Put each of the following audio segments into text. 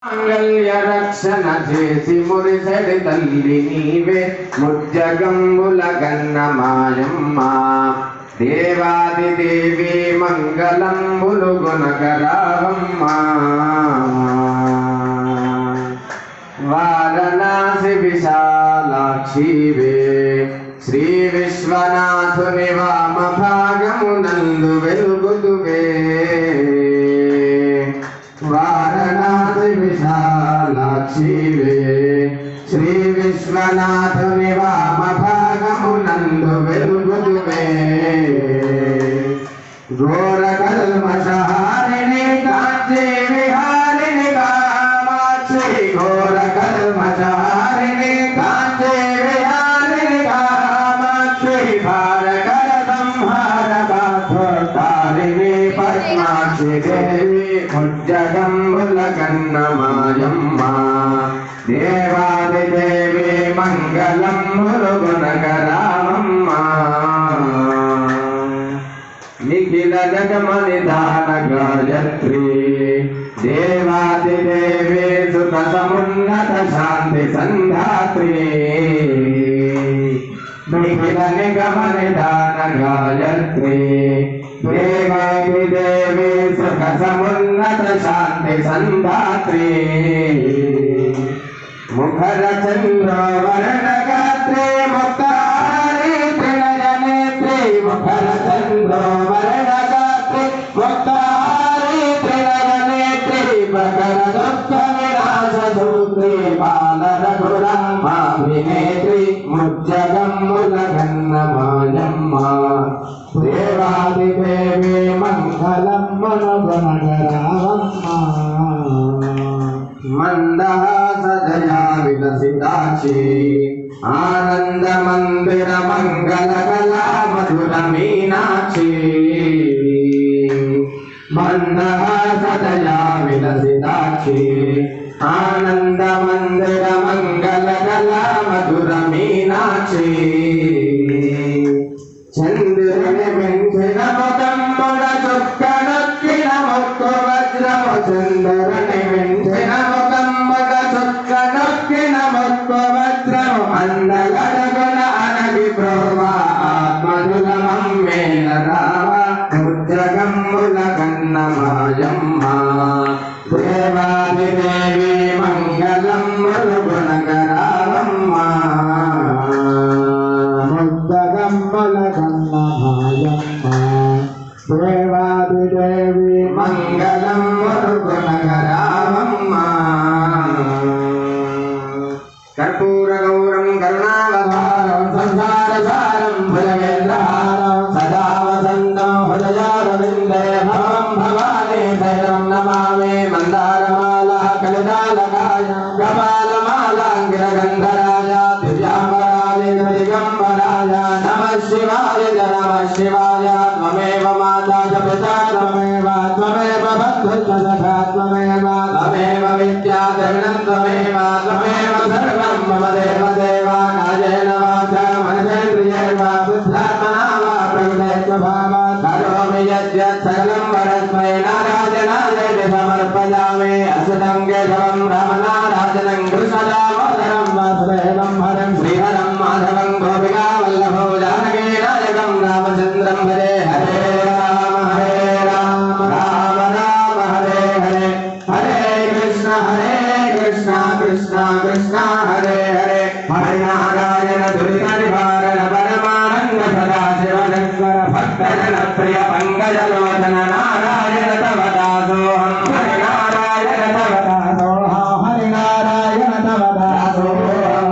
మంగళ్య రక్షణ చేసి మురిసెడి తల్లి నీవే ముజ్జగంబుల గన్న మాయమ్మ దేవాది దేవి మంగళంబులు గుణగరావమ్మ వారణాసి విశాలాక్షివే శ్రీ విశ్వనాథుని వామ భాగమునందు వెలుగుదువే వారణాసి విశాలాక్షివే శ్రీ విశ్వనాథుని వామ భాగమునందు వెలుగుదువే ఘోర కల్మషహారిణి కాంచీ విహారిణి కామాక్షి ఘోర కల్మషహారిణి కాంచీ విహారిణి కామాక్షి భారకర సంహార కారిణి పద్మాక్షి దేవి ముజ్జగంబుల గన్న మాయమ్మ దేవాది దేవి మంగళంబులు గుణగరావమ్మ నిఖిల జగమనిధాన గాయత్రి దేవాది దేవి సుఖ సమున్నత శాంతి సంధాత్రి నిఖిల నిగమనిధాన గాయత్రి దేవాది దేవి సుఖ సమున్నత శాంతి సంధాత్రి ముఖర చంద్ర వరణ గాత్రి ముక్తారి త్రినయనేత్రి ముఖర చంద్ర వరణ గాత్రి ముక్తారి త్రినయనేత్రి ప్రకర దుఃఖ వినాశ సూత్రి బాల రఘురామాభినేత్రి ముజ్జగంబుల గన్న మాయమ్మ దేవాది దేవి మంగళంబుల గుణగరావమ్మ మందహాస దయా విలసితాక్షి ఆనంద మందిర మంగళ కళా మధుర మీనాక్షి మందహాస దయా విలసితాక్షి ఆనంద మందిర మంగళ కళా మధుర మీనాక్షి చంద్రుని పెంచిన ముఖంబుడ చుక్కనొక్కిన ముక్కు వజ్రము చంద్రుని పెంచిన ముఖంబుడ చుక్కనొక్కిన ముక్కు వజ్రము అందగడగుణ అనగి ప్రోమ ఆత్మనుల మమ్మేల రావ ముజ్జగంబుల గన్న మాయమ్మ దేవాది దేవి మంగళంబులు గుణగరావమ్మ ముజ్జగంబుల గన్న మాయమ్మ దేవాది దేవి మంగళంబులు గుణగరావమ్మ కర్పూర గౌరం కరుణావతారం సంసారసారం భుజగేంద్రహారం సదా వసంతం హృదయారవిందే భవం భవానీ శైలం నమామి మందారమాల కలితాలకాయ కపాలమాలాంగిరగంధరాయ దివ్యాంబరాయ దిగంబరాయ నమః శివాయ నమః శివాయ త్వమేవ మాతా చ పితా త్వమేవ త్వమేవ బంధుశ్చ సఖా త్వమేవ త్వమేవ విద్యా ద్రవిణం త్వమేవ త్వమేవ సర్వం మమ దేవ దేవ కాయేన వాచా మనసేంద్రియైర్వ బుద్ధ్యాత్మనా వా ప్రకృతే స్వభావాत् కరోమి యద్యత్ సకలం పరస్మై నారాయణాయేతి సమర్పయామి అసుతం కేశవం రామనారాయణం కృష్ణదామోదరం వాసుదేవం హరం శ్రీహరం మాధవం గోపికా వల్లభో జానకీ నాయకం రామచంద్రం హరే హరే రామ రామ రామ హరే హరే హరే కృష్ణ కృష్ణ కృష్ణ హరే హరే హరే నారాయణ దురిత నివారణ పరమానంద సదాశివ శంకర భక్తజన ప్రియ పంకజలోచన నారాయణ తవ దాసోహం హరి నారాయణ తవ దాసోహం హరి నారాయణ తవ దాసోహం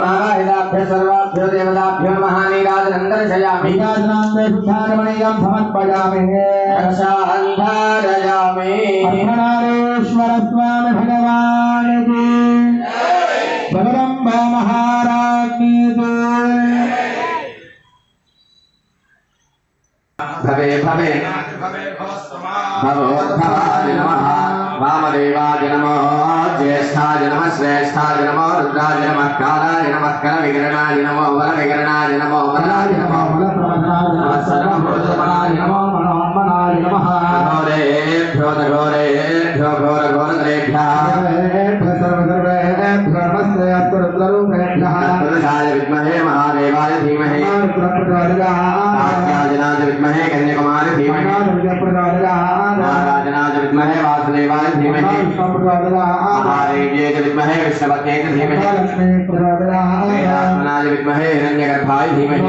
నారాయణాభ్య సర్వాభ్యో దేవతాభ్యో నమః నీరాజనందర్శయామి నీరాజనాంబేభ్యారమణీయం సమర్పయామి రక్షాంధారయామి అర్ధనారీశ్వర స్వామి భగవాన్ కీ జగదంబా మహారాజ్ఞీ భవే భవే భవోద్భవాయ నమః వామదేవాయ నమో జ్యేష్ఠాయ నమః శ్రేష్ఠాయ నమో రుద్రాయ నమః కాలాయ నమః కర వికరణాయ నమో వర వికరణాయ నమో వరాయ నమో వరప్రమథాయ నమః సర్వభూతమనాయ నమో మనోన్మనాయ నమః ఘోరేభ్యో ఘోరేభ్యో ఘోర ఘోరతరేభ్యో तत्पुरुषाय विद्महे महादेवाय धीमहि कात्यायनाय विद्महे कन्याकुमारी धीमहि नारायणाय विद्महे वासुदेवाय धीमहि महादेव्यै विद्महे विष्णुपत्न्यै धीमहि वेदात्मनाय विद्महे हिरण्यगर्भाय धीमहि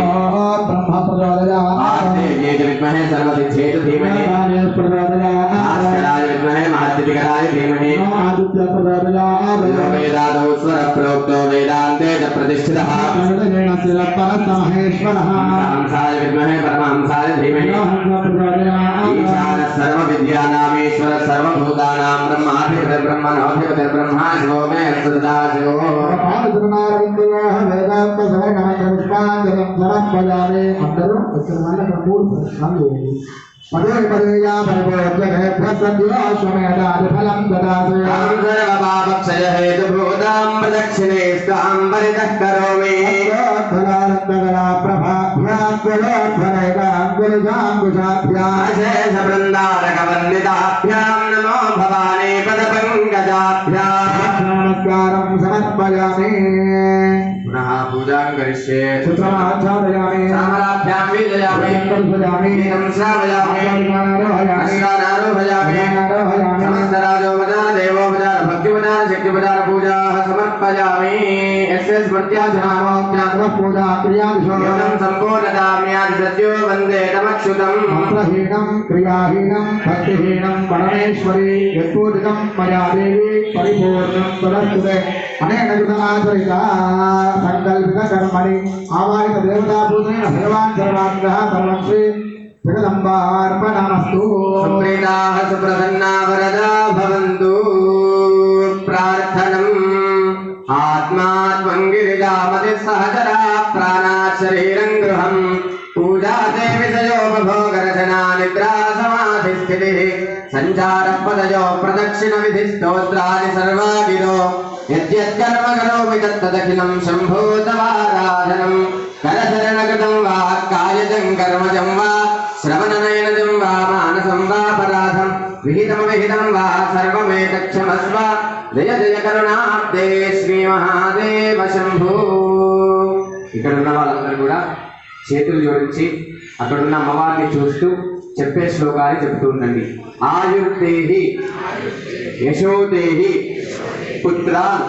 वासुदेव्यै विद्महे सर्वसिद्ध्यै धीमहि भास्कराय विद्महे महद्दितिकराय धीमहि वेदादौ स्वर प्रोक्तो वेदान्ते च प्रतिष्ठितः हंसाय विद्महे परमहंसाय धीमहि ईशानः सर्वविद्यानामीश्वर सर्वभूतानां ब्रह्माधिपतिर्ब्रह्मणोऽधिपतिर्ब्रह्मा शिवो मे सदाशिवो पदे पदे या भवोद्यगे प्रसद्योश्वमेधादि फलं ददाति सर्वपापक्षय हेतुभूतां प्रदक्षिणे स्वां परितः करोमि फलानन्दकरा प्रभाभ्यां शेषबृन्दारकवन्दिताभ्यां नमो भवानी पदपङ्कजाभ्यां नमस्कारं समर्पयामि पुनः पूजां करिष्ये सुसमाचारयामि सामराभ्यां वीजयामि कल्पयामि श्रावयामि नमस्कारारोहयामि समस्तराजोपचार देवोपचार भक्तिपचार शक्तिपचार पूजा समर्पयामि यस्य स्मृत्याधनामोक्त्यात्मः पूजा क्रियादिशो सम्पूर्णताम्यादि सत्यो वन्दे तमक्षुतं मंत्रहीनं क्रियाहीनं भक्तिहीनं परमेश्वरी यत्पूजितं मया देवी परिपूर्णं तदस्तुते अनेन कृतमाचरिता संकल्पित कर्मणि आवाहित देवता पूजनेन भगवान् सर्वाङ्गः सर्वं श्री जगदम्बार्पणमस्तु सुप्रीताः सुप्रसन्ना वरदा भवन्तु प्रार्थनम् आत्मा त्वं गिरिजापतिः सहचरा प्राणात् शरीरं गृहम् पूजा ते विषयोपभोगरचना निद्रा समाधिस्थितिः सञ्चारः पदयो प्रदक्षिणविधिस्तोत्रादि सर्वा गिरो यद्यत्कर्म करोमि तत्तदखिलं शम्भो तवाराधनम् करशरणकृतं वा कायजं कर्मजं वा श्रवणनयनजं वा मानसं वा पराधं विहितं वा सर्वमेतक्षमस्व जय जय करुणाब्दे श्री महादेव शंभो। ఇక్కడ ఉన్న వాళ్ళందరూ కూడా చేతులు జోడించి అక్కడ ఉన్న అమ్మవారిని చూస్తూ చెప్పే శ్లోకాన్ని చెప్తూ ఉండండి. ఆయుర్దేహి యశోదేహి పుత్రాన్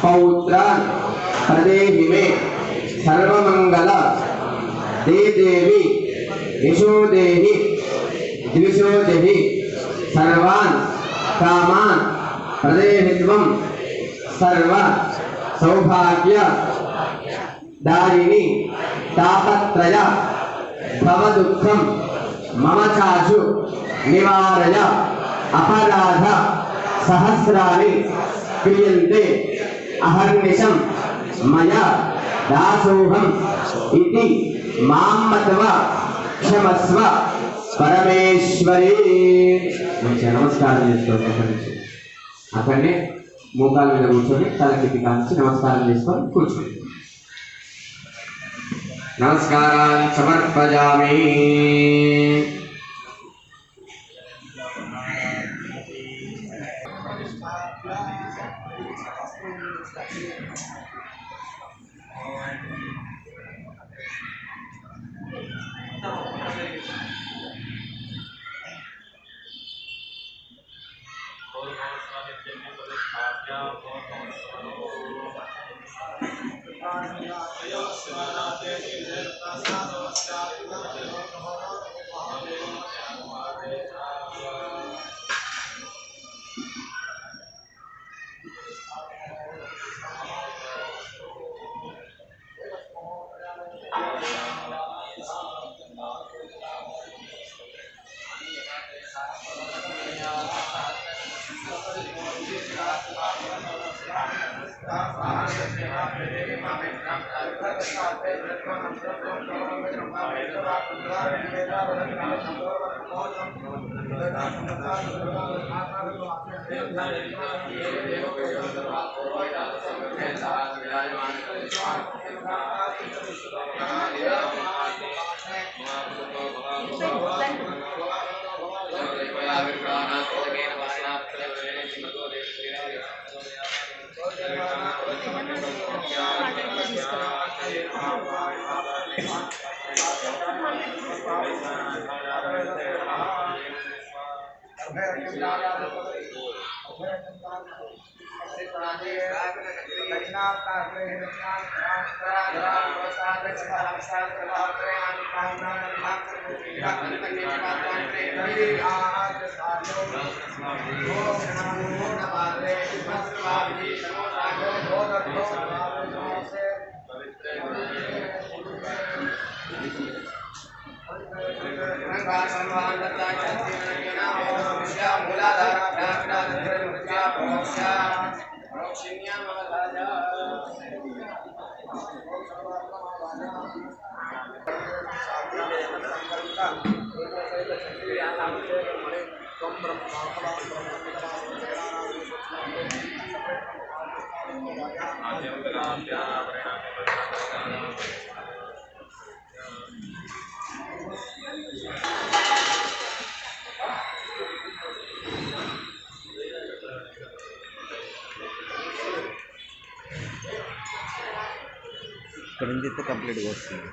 పౌత్రాన్ ప్రదేహి మే सर्वमंगल दे देवी यशोदेहि द्विशोदेहि सर्वान् कामान् प्रदेहि त्वं सर्व सौभाग्य दारिणी तापत्रय भवदुःखं मम चाशु निवारय अपराध सहस्राणि क्रियन्ते अहर्निशं मया दासोहम इति मां मत्वा क्षमस्व परमेश्वरी। మంచిగా నమస్కారం చేసుకోండి. అక్కడనే మోకాళ్ళ మీద కూర్చొని తల కిందికి కాల్చి నమస్కారం చేసుకొని కూర్చోండి. నమస్కారాన్ని సమర్పయామి. ఇక్కడ నుంచి అయితే కంప్లీట్గా వస్తుంది.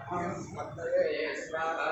పద్మయే స్వాహా